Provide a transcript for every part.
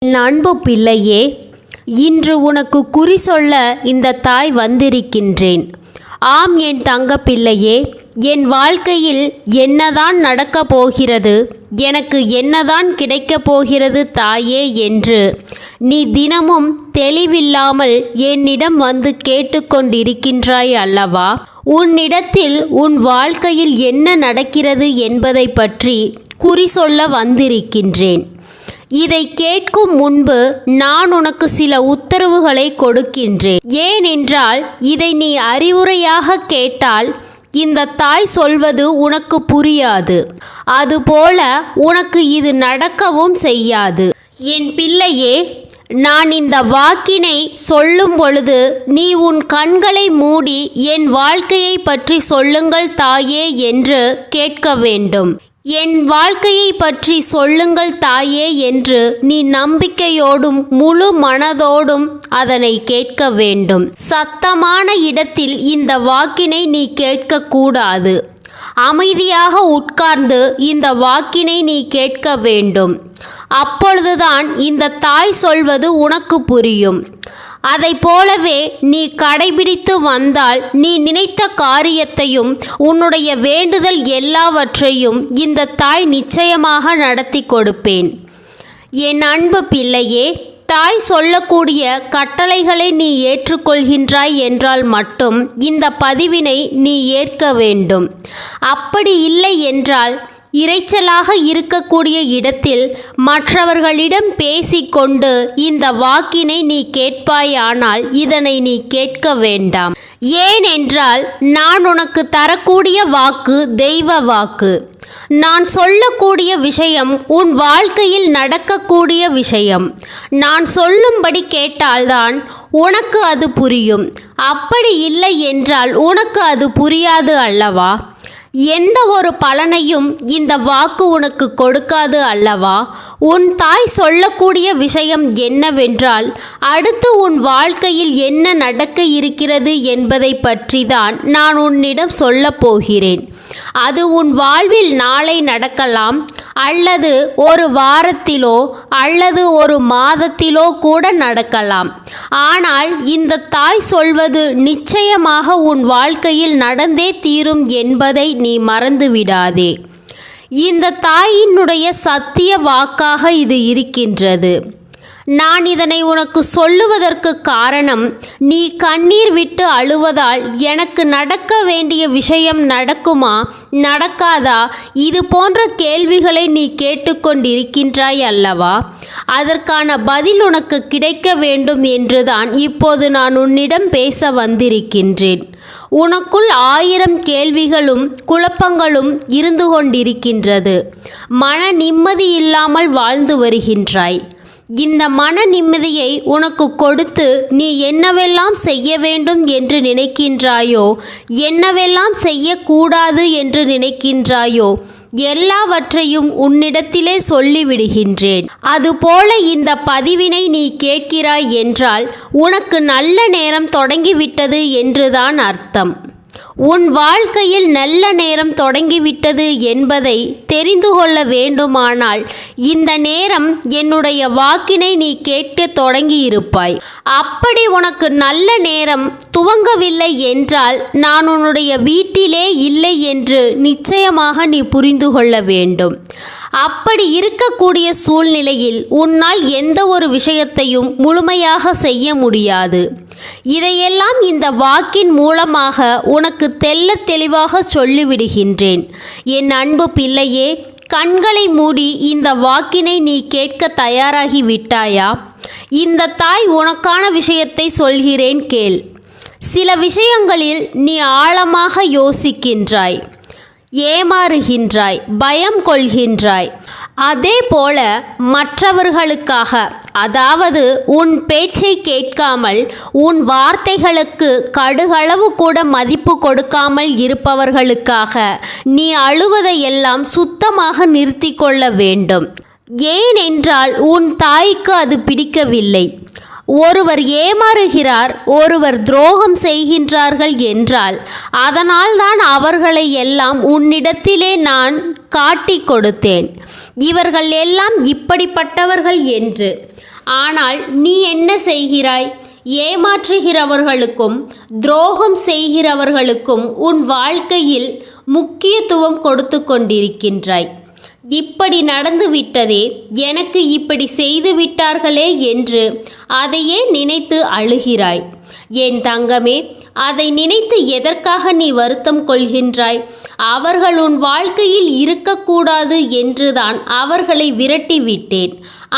என் அன்பு பிள்ளையே, இன்று உனக்கு குறி சொல்ல இந்த தாய் வந்திருக்கின்றேன். ஆம் என் தங்க பிள்ளையே, என் வாழ்க்கையில் என்னதான் நடக்கப் போகிறது, எனக்கு என்னதான் கிடைக்கப் போகிறது தாயே என்று நீ தினமும் தெளிவில்லாமல் என்னிடம் வந்து கேட்டுக்கொண்டிருக்கின்றாய் அல்லவா? உன்னிடத்தில் உன் வாழ்க்கையில் என்ன நடக்கிறது என்பதை பற்றி குறி சொல்ல வந்திருக்கின்றேன். இதை கேட்கும் முன்பு நான் உனக்கு சில உத்தரவுகளை கொடுக்கின்றேன். ஏனென்றால் இதை நீ அறிவுரையாக கேட்டால் இந்த தாய் சொல்வது உனக்கு புரியாது, அதுபோல உனக்கு இது நடக்கவும் செய்யாது. என் பிள்ளையே, நான் இந்த வாக்கினை சொல்லும் பொழுது நீ உன் கண்களை மூடி என் வாழ்க்கையை பற்றி சொல்லுங்கள் தாயே என்று கேட்க வேண்டும். என் வாழ்க்கையை பற்றி சொல்லுங்கள் தாயே என்று நீ நம்பிக்கையோடும் முழு மனதோடும் அதனை கேட்க வேண்டும். சத்தமான இடத்தில் இந்த வாக்கினை நீ கேட்கக்கூடாது. அமைதியாக உட்கார்ந்து இந்த வாக்கினை நீ கேட்க வேண்டும். அப்பொழுதுதான் இந்த தாய் சொல்வது உனக்கு புரியும். அதை போலவே நீ கடைபிடித்து வந்தால் நீ நினைத்த காரியத்தையும் உன்னுடைய வேண்டுதல் எல்லாவற்றையும் இந்த தாய் நிச்சயமாக நடத்தி கொடுப்பேன். என் அன்பு பிள்ளையே, தாய் சொல்லக்கூடிய கட்டளைகளை நீ ஏற்றுக்கொள்கின்றாய் என்றால் மட்டும் இந்த பதிவினை நீ ஏற்க வேண்டும். அப்படி இல்லை என்றால் இரைச்சலாக இருக்கக்கூடிய இடத்தில் மற்றவர்களிடம் பேசிக்கொண்டு இந்த வாக்கினை நீ கேட்பாயானால் இதனை நீ கேட்க வேண்டாம். ஏனென்றால் நான் உனக்கு தரக்கூடிய வாக்கு தெய்வ வாக்கு. நான் சொல்லக்கூடிய விஷயம் உன் வாழ்க்கையில் நடக்கக்கூடிய விஷயம். நான் சொல்லும்படி கேட்டால்தான் உனக்கு அது புரியும். அப்படி இல்லை என்றால் உனக்கு அது புரியாது அல்லவா? எந்த ஒரு பலனையும் இந்த வாக்கு உனக்கு கொடுக்காது அல்லவா? உன் தாய் சொல்லக்கூடிய விஷயம் என்னவென்றால், அடுத்து உன் வாழ்க்கையில் என்ன நடக்க இருக்கிறது என்பதை பற்றி தான் நான் உன்னிடம் சொல்லப் போகிறேன். அது உன் வாழ்வில் நாளை நடக்கலாம், அல்லது ஒரு வாரத்திலோ அல்லது ஒரு மாதத்திலோ கூட நடக்கலாம். ஆனால் இந்த தாய் சொல்வது நிச்சயமாக உன் வாழ்க்கையில் நடந்தே தீரும் என்பதை நீ மறந்து விடாதே. இந்த தாயினுடைய சத்திய வாக்காக இது இருக்கின்றது. நான் இதனை உனக்கு சொல்லுவதற்கு காரணம், நீ கண்ணீர் விட்டு அழுவதால் எனக்கு நடக்க வேண்டிய விஷயம் நடக்குமா நடக்காதா இது போன்ற கேள்விகளை நீ கேட்டுக்கொண்டிருக்கின்றாய் அல்லவா? அதற்கான பதில் உனக்கு கிடைக்க வேண்டும் என்றுதான் இப்போது நான் உன்னிடம் பேச வந்திருக்கின்றேன். உனக்குள் 1000 கேள்விகளும் குழப்பங்களும் இருந்து கொண்டிருக்கின்றது. மன நிம்மதி இல்லாமல் வாழ்ந்து வருகின்றாய். இந்த மன நிம்மதியை உனக்கு கொடுத்து நீ என்னவெல்லாம் செய்ய வேண்டும் என்று நினைக்கின்றாயோ, என்னவெல்லாம் செய்யக்கூடாது என்று நினைக்கின்றாயோ, எல்லாவற்றையும் உன்னிடத்திலே சொல்லிவிடுகின்றேன். அதுபோல இந்த பதிவினை நீ கேட்கிறாய் என்றால் உனக்கு நல்ல நேரம் தொடங்கிவிட்டது என்றுதான் அர்த்தம். உன் வாழ்க்கையில் நல்ல நேரம் தொடங்கிவிட்டது என்பதை தெரிந்து கொள்ள வேண்டுமானால் இந்த நேரம் என்னுடைய வாக்கினை நீ கேட்க தொடங்கி இருப்பாய். அப்படி உனக்கு நல்ல நேரம் துவங்கவில்லை என்றால் நான் உன்னுடைய வீட்டிலே இல்லை என்று நிச்சயமாக நீ புரிந்து கொள்ள வேண்டும். அப்படி இருக்கக்கூடிய சூழ்நிலையில் உன்னால் எந்த ஒரு விஷயத்தையும் முழுமையாக செய்ய முடியாது. இதையெல்லாம் இந்த வாக்கின் மூலமாக உனக்கு தெள்ளத் தெளிவாக சொல்லிவிடுகின்றேன். என் அன்பு பிள்ளையே, கண்களை மூடி இந்த வாக்கினை நீ கேட்க தயாராகி விட்டாயா? இந்த தாய் உனக்கான விஷயத்தை சொல்கிறேன் கேள். சில விஷயங்களில் நீ ஆழமாக யோசிக்கின்றாய், ஏமாறுகின்றாய், பயம் கொள்கின்றாய். அதே போல மற்றவர்களுக்காக, அதாவது உன் பேச்சை கேட்காமல் உன் வார்த்தைகளுக்கு கடுகளவு கூட மதிப்பு கொடுக்காமல் இருப்பவர்களுக்காக நீ அழுவதையெல்லாம் சுத்தமாக நிறுத்தி கொள்ள வேண்டும். ஏனென்றால் உன் தாய்க்கு அது பிடிக்கவில்லை. ஒருவர் ஏமாறுகிறார், ஒருவர் துரோகம் செய்கின்றார்கள் என்றால் அதனால்தான் அவர்களை எல்லாம் உன்னிடத்திலே நான் காட்டி கொடுத்தேன். இவர்கள் எல்லாம் இப்படிப்பட்டவர்கள் என்று. ஆனால் நீ என்ன செய்கிறாய்? ஏமாற்றுகிறவர்களுக்கும் துரோகம் செய்கிறவர்களுக்கும் உன் வாழ்க்கையில் முக்கியத்துவம் கொடுத்து கொண்டிருக்கின்றாய். இப்படி நடந்து விட்டதே, எனக்கு இப்படி செய்து விட்டார்களே என்று அதையே நினைத்து அழுகிறாய். என் தங்கமே, அதை நினைத்து எதற்காக நீ வருத்தம் கொள்கின்றாய்? அவர்கள் உன் வாழ்க்கையில் இருக்கக்கூடாது என்றுதான் அவர்களை விரட்டிவிட்டேன்.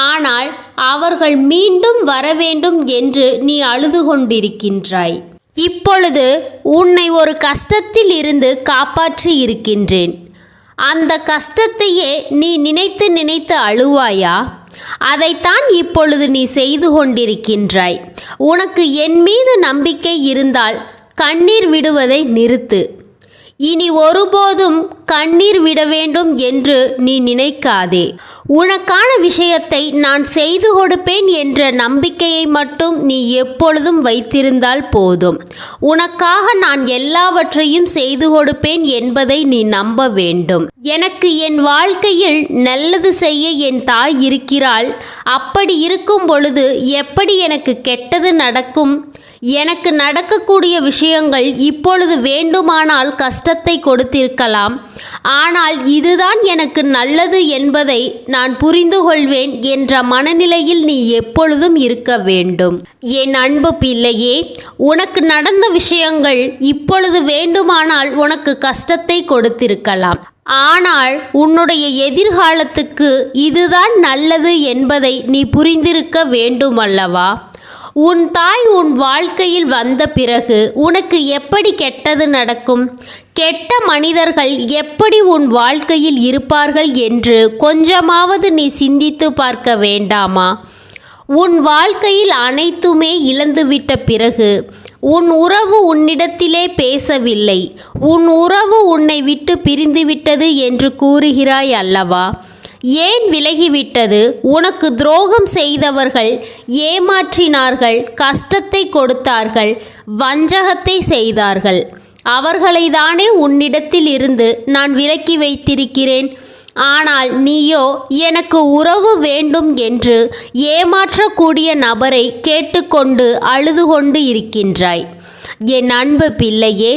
ஆனால் அவர்கள் மீண்டும் வர வேண்டும் என்று நீ அழுது கொண்டிருக்கின்றாய். இப்பொழுது உன்னை ஒரு கஷ்டத்தில் இருந்து காப்பாற்றி இருக்கின்றேன். அந்த கஷ்டத்தையே நீ நினைத்து நினைத்து அழுவாயா? அதைத்தான் இப்பொழுது நீ செய்து கொண்டிருக்கின்றாய். உனக்கு என் மீது நம்பிக்கை இருந்தால் கண்ணீர் விடுவதை நிறுத்து. இனி ஒருபோதும் கண்ணீர் விட வேண்டும் என்று நீ நினைக்காதே. உனக்கான விஷயத்தை நான் செய்து கொடுப்பேன் என்ற நம்பிக்கையை மட்டும் நீ எப்பொழுதும் வைத்திருந்தால் போதும். உனக்காக நான் எல்லாவற்றையும் செய்து கொடுப்பேன் என்பதை நீ நம்ப வேண்டும். எனக்கு என் வாழ்க்கையில் நல்லது செய்ய என் தாய் இருக்கிறாள். அப்படி இருக்கும் பொழுது எப்படி எனக்கு கெட்டது நடக்கும்? எனக்கு நடக்கக்கூடிய விஷயங்கள் இப்பொழுது வேண்டுமானால் கஷ்டத்தை கொடுத்திருக்கலாம். ஆனால் இதுதான் எனக்கு நல்லது என்பதை நான் புரிந்து கொள்வேன் என்ற மனநிலையில் நீ எப்பொழுதும் இருக்க வேண்டும். என் அன்பு பிள்ளையே, உனக்கு நடந்த விஷயங்கள் இப்பொழுது வேண்டுமானால் உனக்கு கஷ்டத்தை கொடுத்திருக்கலாம். ஆனால் உன்னுடைய எதிர்காலத்துக்கு இதுதான் நல்லது என்பதை நீ புரிந்திருக்க வேண்டும் அல்லவா? உன் தாய் உன் வாழ்க்கையில் வந்த பிறகு உனக்கு எப்படி கெட்டது நடக்கும்? கெட்ட மனிதர்கள் எப்படி உன் வாழ்க்கையில் இருப்பார்கள் என்று கொஞ்சமாவது நீ சிந்தித்து பார்க்க வேண்டாமா? உன் வாழ்க்கையில் அனைத்துமே இழந்துவிட்ட பிறகு உன் உறவு உன்னிடத்திலே பேசவில்லை, உன் உறவு உன்னை விட்டு பிரிந்துவிட்டது என்று கூறுகிறாய் அல்லவா? ஏன் விலகிவிட்டது? உனக்கு துரோகம் செய்தவர்கள் ஏமாற்றினார்கள், கஷ்டத்தை கொடுத்தார்கள், வஞ்சகத்தை செய்தார்கள். அவர்களை தானே உன்னிடத்தில் இருந்து நான் விலக்கி வைத்திருக்கிறேன். ஆனால் நீயோ எனக்கு உறவு வேண்டும் என்று ஏமாற்றக்கூடிய நபரை கேட்டுக்கொண்டு அழுது கொண்டு இருக்கின்றாய். என் அன்பு பிள்ளையே,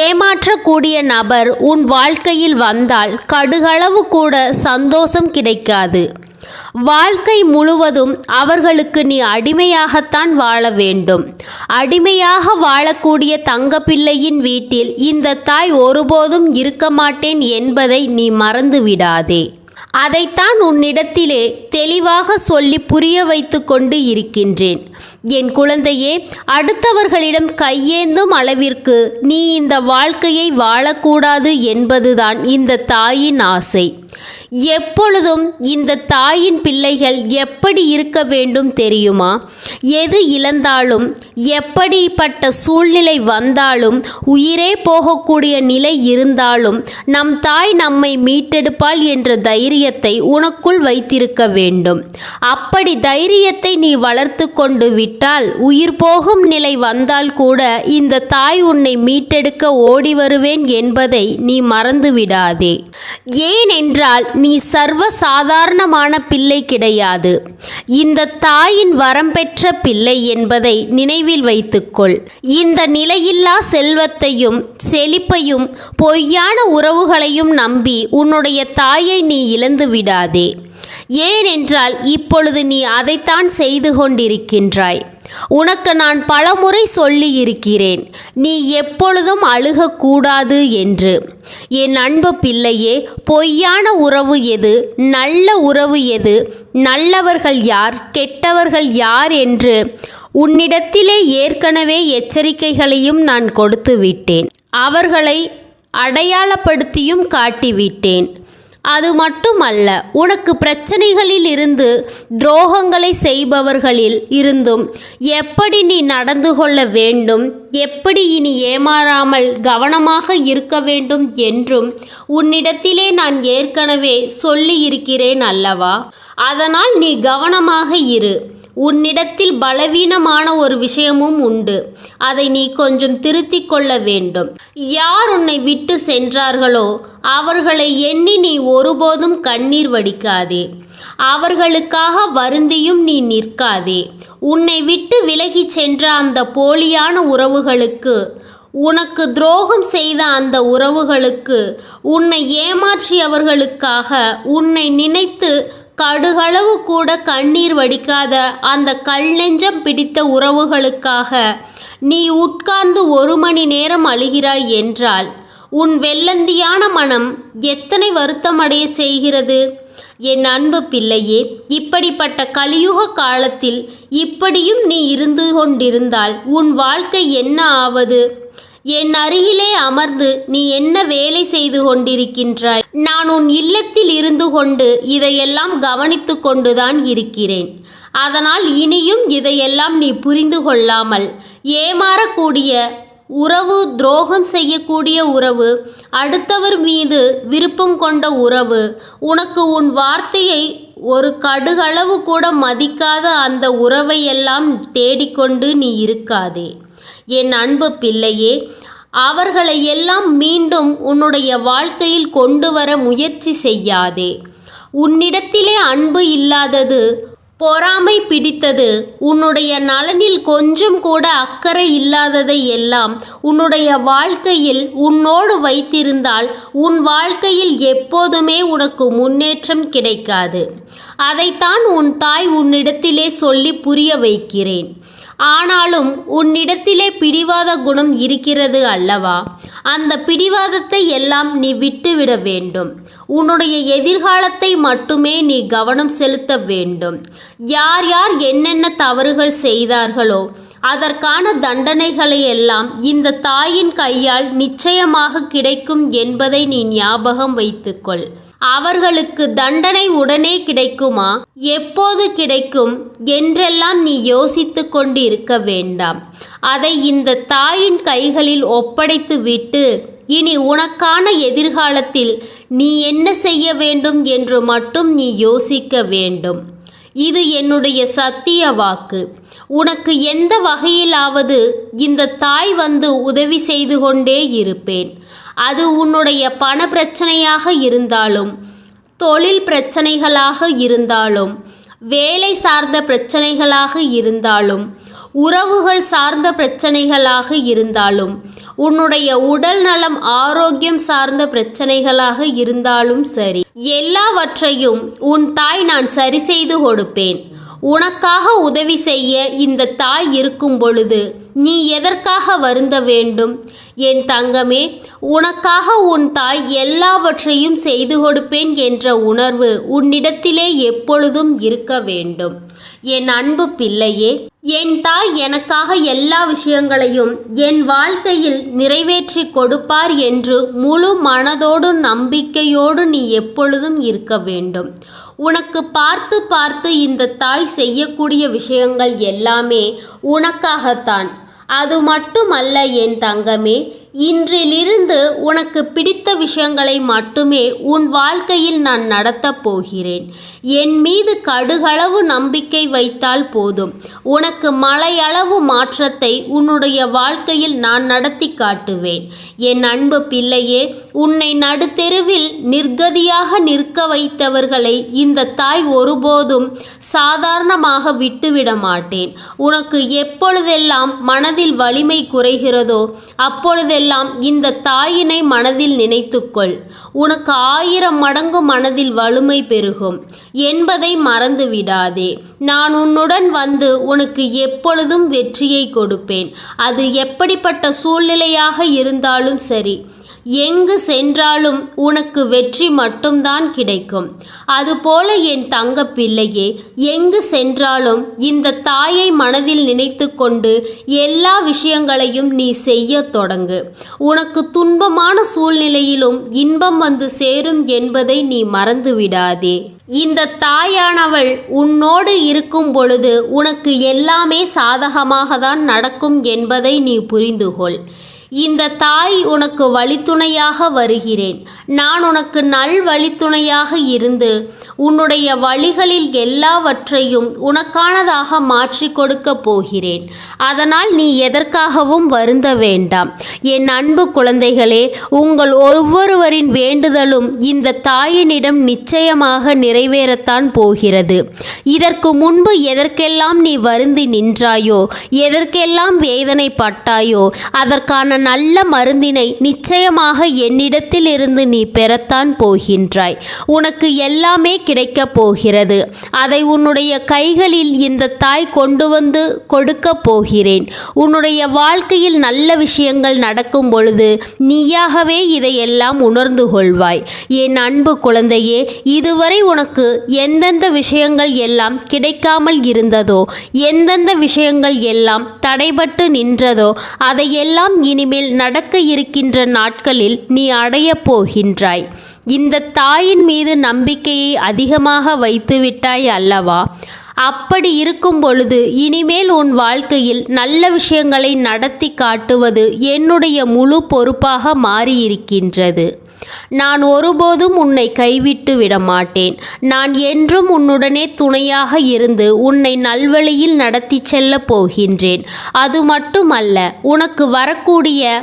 ஏமாற்றக்கூடிய நபர் உன் வாழ்க்கையில் வந்தால் கடுகளவு கூட சந்தோஷம் கிடைக்காது. வாழ்க்கை முழுவதும் அவர்களுக்கு நீ அடிமையாகத்தான் வாழ வேண்டும். அடிமையாக வாழக்கூடிய தங்கப்பிள்ளையின் வீட்டில் இந்த தாய் ஒருபோதும் இருக்க மாட்டேன் என்பதை நீ மறந்து விடாதே. அதைத்தான் உன்னிடத்திலே தெளிவாக சொல்லி புரிய வைத்து கொண்டு இருக்கின்றேன். என் குழந்தையே, அடுத்தவர்களிடம் கையேந்தும் அளவிற்கு நீ இந்த வாழ்க்கையை வாழக்கூடாது என்பதுதான் இந்த தாயின் ஆசை. எப்பொழுதும் இந்த தாயின் பிள்ளைகள் எப்படி இருக்க வேண்டும் தெரியுமா? எது இழந்தாலும், எப்படிப்பட்ட சூழ்நிலை வந்தாலும், உயிரே போகக்கூடிய நிலை இருந்தாலும் நம் தாய் நம்மை மீட்டெடுப்பாள் என்ற தைரியத்தை உனக்குள் வைத்திருக்க வேண்டும். அப்படி தைரியத்தை நீ வளர்த்து கொண்டு விட்டால் உயிர் போகும் நிலை வந்தால் கூட இந்த தாய் உன்னை மீட்டெடுக்க ஓடி வருவேன் என்பதை நீ மறந்து விடாதே. ஏனென்றால் நீ சர்வ சாதாரணமான பிள்ளை கிடையாது. இந்த தாயின் வரம் பெற்ற பிள்ளை என்பதை நினைவில் வைத்துக்கொள். இந்த நிலையில்லா செல்வத்தையும் செழிப்பையும் பொய்யான உறவுகளையும் நம்பி உன்னுடைய தாயை நீ இழந்து விடாதே. ஏனென்றால் இப்பொழுது நீ அதைத்தான் செய்து கொண்டிருக்கின்றாய். உனக்கு நான் பலமுறை சொல்லி இருக்கிறேன், நீ எப்பொழுதும் அழுகக்கூடாது என்று. என் அன்பு பிள்ளையே, பொய்யான உறவு எது, நல்ல உறவு எது, நல்லவர்கள் யார், கெட்டவர்கள் யார் என்று உன்னிடத்திலே ஏற்கனவே எச்சரிக்கைகளையும் நான் கொடுத்து விட்டேன். அவர்களை அடையாளப்படுத்தியும் காட்டிவிட்டேன். அது மட்டுமல்ல, உனக்கு பிரச்சனைகளில் இருந்து, துரோகங்களை செய்பவர்களில் இருந்தும் எப்படி நீ நடந்து கொள்ள வேண்டும், எப்படி இனி ஏமாறாமல் கவனமாக இருக்க வேண்டும் என்றும் உன்னிடத்திலே நான் ஏற்கனவே சொல்லி இருக்கிறேன் அல்லவா? அதனால் நீ கவனமாக இரு. உன்னிடத்தில் பலவீனமான ஒரு விஷயமும் உண்டு. அதை நீ கொஞ்சம் திருத்திக் கொள்ள வேண்டும். யார் உன்னை விட்டு சென்றார்களோ அவர்களை எண்ணி நீ ஒருபோதும் கண்ணீர் வடிக்காதே. அவர்களுக்காக வருந்தியும் நீ நிற்காதே. உன்னை விட்டு விலகிச் சென்ற அந்த போலியான உறவுகளுக்கு, உனக்கு துரோகம் செய்த அந்த உறவுகளுக்கு, உன்னை ஏமாற்றியவர்களுக்காக, உன்னை நினைத்து கடுகளவு கூட கண்ணீர் வடிக்காத அந்த கல் நெஞ்சம் பிடித்த உறவுகளுக்காக நீ உட்கார்ந்து 1 மணி நேரம் அழுகிறாய் என்றால் உன் வெள்ளந்தியான மனம் எத்தனை வருத்தமடைய செய்கிறது? என் அன்பு பிள்ளையே, இப்படிப்பட்ட கலியுக காலத்தில் இப்படியும் நீ இருந்து கொண்டிருந்தால் உன் வாழ்க்கை என்ன ஆவது? என் அருகிலே அமர்ந்து நீ என்ன வேலை செய்து கொண்டிருக்கின்றாய்? நான் உன் இல்லத்தில் இருந்து கொண்டு இதையெல்லாம் கவனித்து கொண்டுதான் இருக்கிறேன். அதனால் இனியும் இதையெல்லாம் நீ புரிந்து கொள்ளாமல் ஏமாறக்கூடிய உறவு, துரோகம் செய்யக்கூடிய உறவு, அடுத்தவர் மீது விருப்பம் கொண்ட உறவு, உனக்கு உன் வார்த்தையை ஒரு கடுகளவு கூட மதிக்காத அந்த உறவை எல்லாம் தேடிக்கொண்டு நீ இருக்காதே. என் அன்பு பிள்ளையே, அவர்களை எல்லாம் மீண்டும் உன்னுடைய வாழ்க்கையில் கொண்டு வர முயற்சி செய்யாதே. உன்னிடத்திலே அன்பு இல்லாதது, பொறாமை பிடித்தது, உன்னுடைய நலனில் கொஞ்சம் கூட அக்கறை இல்லாததை எல்லாம் உன்னுடைய வாழ்க்கையில் உன்னோடு வைத்திருந்தால் உன் வாழ்க்கையில் எப்போதுமே உனக்கு முன்னேற்றம் கிடைக்காது. அதைத்தான் உன் தாய் உன்னிடத்திலே சொல்லி புரிய வைக்கிறேன். ஆனாலும் உன்னிடத்திலே பிடிவாத குணம் இருக்கிறது அல்லவா? அந்த பிடிவாதத்தை எல்லாம் நீ விட்டுவிட வேண்டும். உன்னுடைய எதிர்காலத்தை மட்டுமே நீ கவனம் செலுத்த வேண்டும். யார் யார் என்னென்ன தவறுகள் செய்தார்களோ அதற்கான தண்டனைகளை எல்லாம் இந்த தாயின் கையால் நிச்சயமாக கிடைக்கும் என்பதை நீ ஞாபகம் வைத்துக்கொள். அவர்களுக்கு தண்டனை உடனே கிடைக்குமா, எப்போது கிடைக்கும் என்றெல்லாம் நீ யோசித்து கொண்டு இருக்க வேண்டாம். அதை இந்த தாயின் கைகளில் ஒப்படைத்து விட்டு இனி உனக்கான எதிர்காலத்தில் நீ என்ன செய்ய வேண்டும் என்று மட்டும் நீ யோசிக்க வேண்டும். இது என்னுடைய சத்திய வாக்கு. உனக்கு எந்த வகையிலாவது இந்த தாய் வந்து உதவி செய்து கொண்டே இருப்பேன். அது உன்னுடைய பண பிரச்சனையாக இருந்தாலும், தொழில் பிரச்சனைகளாக இருந்தாலும், வேலை சார்ந்த பிரச்சனைகளாக இருந்தாலும், உறவுகள் சார்ந்த பிரச்சனைகளாக இருந்தாலும், உன்னுடைய உடல் நலம் ஆரோக்கியம் சார்ந்த பிரச்சனைகளாக இருந்தாலும் சரி, எல்லாவற்றையும் உன் தாய் நான் சரி செய்து கொடுப்பேன். உனக்காக உதவி செய்ய இந்த தாய் இருக்கும் பொழுது நீ எதற்காக வருந்த வேண்டும்? என் தங்கமே, உனக்காக உன் தாய் எல்லாவற்றையும் செய்து கொடுப்பேன் என்ற உணர்வு உன்னிடத்திலே எப்பொழுதும் இருக்க வேண்டும். என் அன்பு பிள்ளையே, என் தாய் எனக்காக எல்லா விஷயங்களையும் என் வாழ்க்கையில் நிறைவேற்றி கொடுப்பார் என்று முழு மனதோடு நம்பிக்கையோடு நீ எப்பொழுதும் இருக்க வேண்டும். உனக்கு பார்த்து பார்த்து இந்த தாய் செய்யக்கூடிய விஷயங்கள் எல்லாமே உனக்காகத்தான். அது மட்டுமல்ல என் தங்கமே, இன்றிலிருந்து உனக்கு பிடித்த விஷயங்களை மட்டுமே உன் வாழ்க்கையில் நான் நடத்தப் போகிறேன். என் மீது கடுகளவு நம்பிக்கை வைத்தால் போதும். உனக்கு மலையளவு மாற்றத்தை உன்னுடைய வாழ்க்கையில் நான் நடத்தி காட்டுவேன். என் அன்பு பிள்ளையே, உன்னை நடுத்தெருவில் நிர்கதியாக நிற்க வைத்தவர்களை இந்த தாய் ஒருபோதும் சாதாரணமாக விட்டுவிட மாட்டேன். உனக்கு எப்பொழுதெல்லாம் மனதில் வலிமை குறைகிறதோ அப்பொழுதெல்லாம் இந்த தாயினை மனதில் நினைத்துக்கொள். உனக்கு 1000 மடங்கு மனதில் வலிமை பெருகும் என்பதை மறந்து விடாதே. நான் உன்னுடன் வந்து உனக்கு எப்பொழுதும் வெற்றியை கொடுப்பேன். அது எப்படிப்பட்ட சூழ்நிலையாக இருந்தாலும் சரி, எங்கு சென்றாலும் உனக்கு வெற்றி மட்டும்தான் கிடைக்கும். அதுபோல என் தங்க பிள்ளையே, எங்கு சென்றாலும் இந்த தாயை மனதில் நினைத்து கொண்டு எல்லா விஷயங்களையும் நீ செய்ய தொடங்கு. உனக்கு துன்பமான சூழ்நிலையிலும் இன்பம் வந்து சேரும் என்பதை நீ மறந்து விடாதே. இந்த தாயானவள் உன்னோடு இருக்கும் பொழுது உனக்கு எல்லாமே சாதகமாக தான் நடக்கும் என்பதை நீ புரிந்துகொள். இந்த தாய் உனக்கு வழித்துணையாக வருகிறேன். நான் உனக்கு நல் வழித்துணையாக இருந்து உன்னுடைய வழிகளில் எல்லாவற்றையும் உனக்கானதாக மாற்றி கொடுக்க போகிறேன். அதனால் நீ எதற்காகவும் வருந்த வேண்டாம். என் அன்பு குழந்தைகளே, உங்கள் ஒவ்வொருவரின் வேண்டுதலும் இந்த தாயினிடம் நிச்சயமாக நிறைவேறத்தான் போகிறது. இதற்கு முன்பு எதற்கெல்லாம் நீ வருந்தி நின்றாயோ, எதற்கெல்லாம் வேதனைப்பட்டாயோ, அதற்கான நல்ல மருந்தினை நிச்சயமாக என்னிடத்தில் இருந்து நீ பெறத்தான் போகின்றாய். உனக்கு எல்லாமே கிடைக்கப் போகிறது. அதை உன்னுடைய கைகளில் இந்த தாய் கொண்டு வந்து கொடுக்க போகிறேன். உன்னுடைய வாழ்க்கையில் நல்ல விஷயங்கள் நடக்கும் பொழுது நீயாகவே இதையெல்லாம் உணர்ந்து கொள்வாய். என் அன்பு குழந்தையே, இதுவரை உனக்கு எந்தெந்த விஷயங்கள் எல்லாம் கிடைக்காமல் இருந்ததோ, எந்தெந்த விஷயங்கள் எல்லாம் தடைபட்டு நின்றதோ, அதையெல்லாம் இனிமேல் நடக்க இருக்கின்ற நாட்களில் நீ அடையப் போகின்றாய். இந்த தாயின் மீது நம்பிக்கையை அதிகமாக வைத்துவிட்டாய் அல்லவா? அப்படி இருக்கும் பொழுது இனிமேல் உன் வாழ்க்கையில் நல்ல விஷயங்களை நடத்தி காட்டுவது என்னுடைய முழு பொறுப்பாக மாறியிருக்கின்றது. நான் ஒருபோதும் உன்னை கைவிட்டு விட மாட்டேன். நான் என்றும் உன்னுடனே துணையாக இருந்து உன்னை நல்வழியில் நடத்தி செல்ல போகின்றேன். அது மட்டுமல்ல, உனக்கு வரக்கூடிய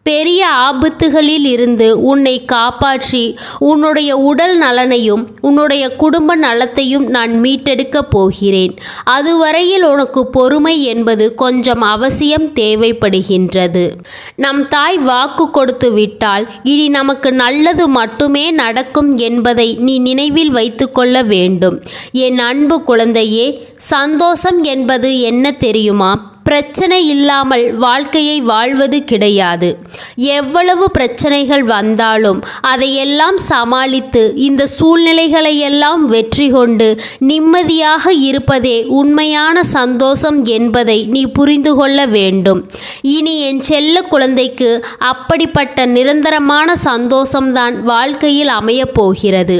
பெரிய ஆபத்துகளில் இருந்து உன்னை காப்பாற்றி உன்னுடைய உடல் நலனையும் உன்னுடைய குடும்ப நலத்தையும் நான் மீட்டெடுக்கப் போகிறேன். அதுவரையில் உனக்கு பொறுமை என்பது கொஞ்சம் அவசியம் தேவைப்படுகின்றது. நம் தாய் வாக்கு கொடுத்து விட்டால் இனி நமக்கு நல்லது மட்டுமே நடக்கும் என்பதை நீ நினைவில் வைத்து கொள்ள வேண்டும். என் அன்பு குழந்தையே, சந்தோஷம் என்பது என்ன தெரியுமா? பிரச்சனை இல்லாமல் வாழ்க்கையை வாழ்வது கிடையாது. எவ்வளவு பிரச்சனைகள் வந்தாலும் அதையெல்லாம் சமாளித்து இந்த சூழ்நிலைகளை எல்லாம் வெற்றி கொண்டு நிம்மதியாக இருப்பதே உண்மையான சந்தோஷம் என்பதை நீ புரிந்து கொள்ள வேண்டும். இனி என் செல்ல குழந்தைக்கு அப்படிப்பட்ட நிரந்தரமான சந்தோஷம்தான் வாழ்க்கையில் அமையப் போகிறது.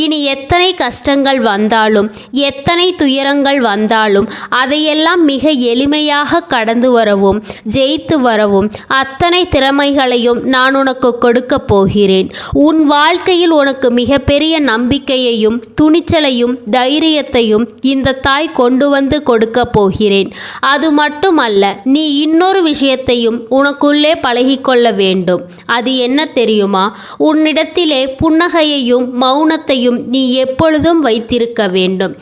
இனி எத்தனை கஷ்டங்கள் வந்தாலும், எத்தனை துயரங்கள் வந்தாலும் அதையெல்லாம் மிக எளிமையாக கடந்து வரவும் ஜெயித்து வரவும் அத்தனை திறமைகளையும் நான் உனக்கு கொடுக்க போகிறேன். உன் வாழ்க்கையில் உனக்கு மிகப்பெரிய நம்பிக்கையையும் துணிச்சலையும் தைரியத்தையும் இந்த தாய் கொண்டு வந்து கொடுக்க போகிறேன். அது மட்டுமல்ல, நீ இன்னொரு விஷயத்தையும் உனக்குள்ளே பழகிக்கொள்ள வேண்டும். அது என்ன தெரியுமா? உன்னிடத்திலே புன்னகையையும் மௌனத்தையும் நீ எப்பொழுதும் வைத்திருக்க வேண்டும்.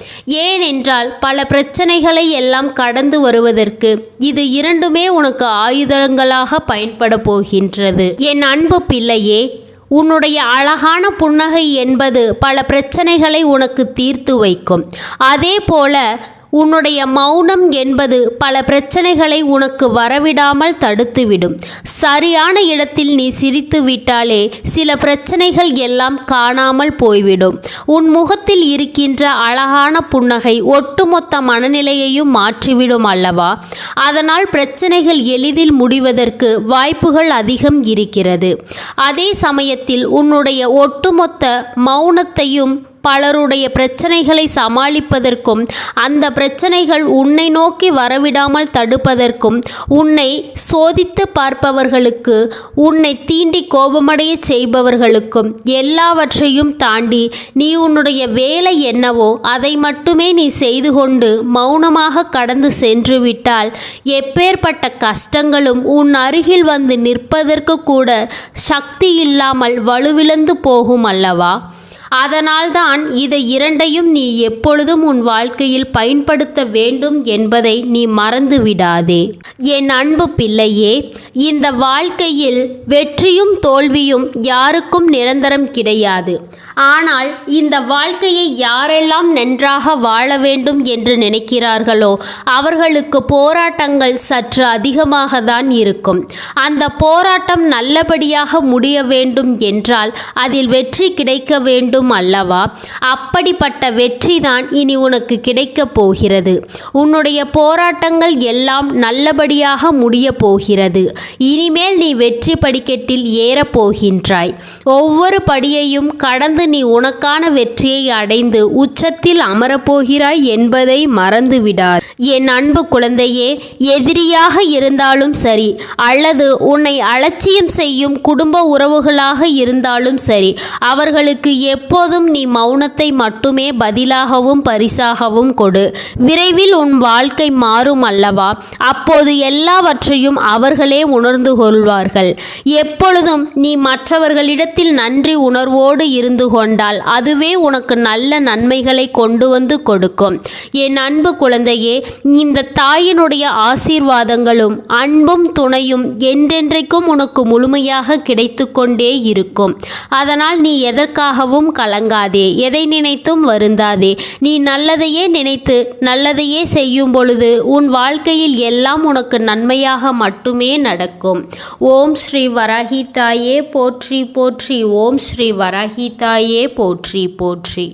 ஏனென்றால் பல பிரச்சனைகளை எல்லாம் கடந்து வருவதற்கு இது இரண்டுமே உனக்கு ஆயுதங்களாக பயன்பட போகின்றது. என் அன்பு பிள்ளையே, உன்னுடைய அழகான புன்னகை என்பது பல பிரச்சனைகளை உனக்கு தீர்த்து வைக்கும். அதே போல உன்னுடைய மௌனம் என்பது பல பிரச்சனைகளை உனக்கு வரவிடாமல் தடுத்துவிடும். சரியான இடத்தில் நீ சிரித்து விட்டாலே சில பிரச்சனைகள் எல்லாம் காணாமல் போய்விடும். உன் முகத்தில் இருக்கின்ற அழகான புன்னகை ஒட்டுமொத்த மனநிலையையும் மாற்றிவிடும் அல்லவா? அதனால் பிரச்சனைகள் எளிதில் முடிவதற்கு வாய்ப்புகள் அதிகம் இருக்கிறது. அதே சமயத்தில் உன்னுடைய ஒட்டுமொத்த மௌனத்தையும் பலருடைய பிரச்சனைகளை சமாளிப்பதற்கும் அந்த பிரச்சனைகள் உன்னை நோக்கி வரவிடாமல் தடுப்பதற்கும், உன்னை சோதித்து பார்ப்பவர்களுக்கு, உன்னை தீண்டி கோபமடைய செய்பவர்களுக்கும் எல்லாவற்றையும் தாண்டி நீ உன்னுடைய வேலை என்னவோ அதை மட்டுமே நீ செய்து கொண்டு மௌனமாக கடந்து சென்று விட்டால் எப்பேற்பட்ட கஷ்டங்களும் உன் அருகில் வந்து நிற்பதற்கு கூட சக்தி இல்லாமல் வலுவிழந்து போகும் அல்லவா? அதனால்தான் இதை இரண்டையும் நீ எப்பொழுதும் உன் வாழ்க்கையில் பயன்படுத்த வேண்டும் என்பதை நீ மறந்து விடாதே. என் அன்பு பிள்ளையே, இந்த வாழ்க்கையில் வெற்றியும் தோல்வியும் யாருக்கும் நிரந்தரம் கிடையாது. ஆனால் இந்த வாழ்க்கையை யாரெல்லாம் நன்றாக வாழ வேண்டும் என்று நினைக்கிறார்களோ அவர்களுக்கு போராட்டங்கள் சற்று அதிகமாக தான் இருக்கும். அந்த போராட்டம் நல்லபடியாக முடிய வேண்டும் என்றால், அதில் வெற்றி கிடைக்க வேண்டும் வேண்டும் அல்லவா? அப்படிப்பட்ட வெற்றிதான் இனி உனக்கு கிடைக்கப் போகிறது. உன்னுடைய போராட்டங்கள் எல்லாம் நல்லபடியாக முடியப் போகிறது. இனிமேல் நீ வெற்றி படிக்கட்டில் ஏறப் போகின்றாய். ஒவ்வொரு படியையும் கடந்து நீ உனக்கான வெற்றியை அடைந்து உச்சத்தில் அமரப்போகிறாய் என்பதை மறந்துவிடார். என் அன்பு குழந்தையே, எதிரியாக இருந்தாலும் சரி, அல்லது உன்னை அலட்சியம் செய்யும் குடும்ப உறவுகளாக இருந்தாலும் சரி, அவர்களுக்கு எப்போதும் நீ மௌனத்தை மட்டுமே பதிலாகவும் பரிசாகவும் கொடு. விரைவில் உன் வாழ்க்கை மாறும் அல்லவா? அப்போது எல்லாவற்றையும் அவர்களே உணர்ந்து கொள்வார்கள். எப்பொழுதும் நீ மற்றவர்களிடத்தில் நன்றி உணர்வோடு இருந்து கொண்டால் அதுவே உனக்கு நல்ல நன்மைகளை கொண்டு வந்து கொடுக்கும். என் அன்பு குழந்தையே, இந்த தாயினுடைய ஆசீர்வாதங்களும் அன்பும் துணையும் என்றென்றைக்கும் உனக்கு முழுமையாக கிடைத்து கொண்டே இருக்கும். அதனால் நீ எதற்காகவும் கலங்காதே, எதை நினைத்தும் வருந்தாதே. நீ நல்லதையே நினைத்து நல்லதையே செய்யும் பொழுது உன் வாழ்க்கையில் எல்லாம் உனக்கு நன்மையாக மட்டுமே நடக்கும். ஓம் ஸ்ரீ வராகி தாயே போற்றி போற்றி. ஓம் ஸ்ரீ வராகி தாயே போற்றி போற்றி.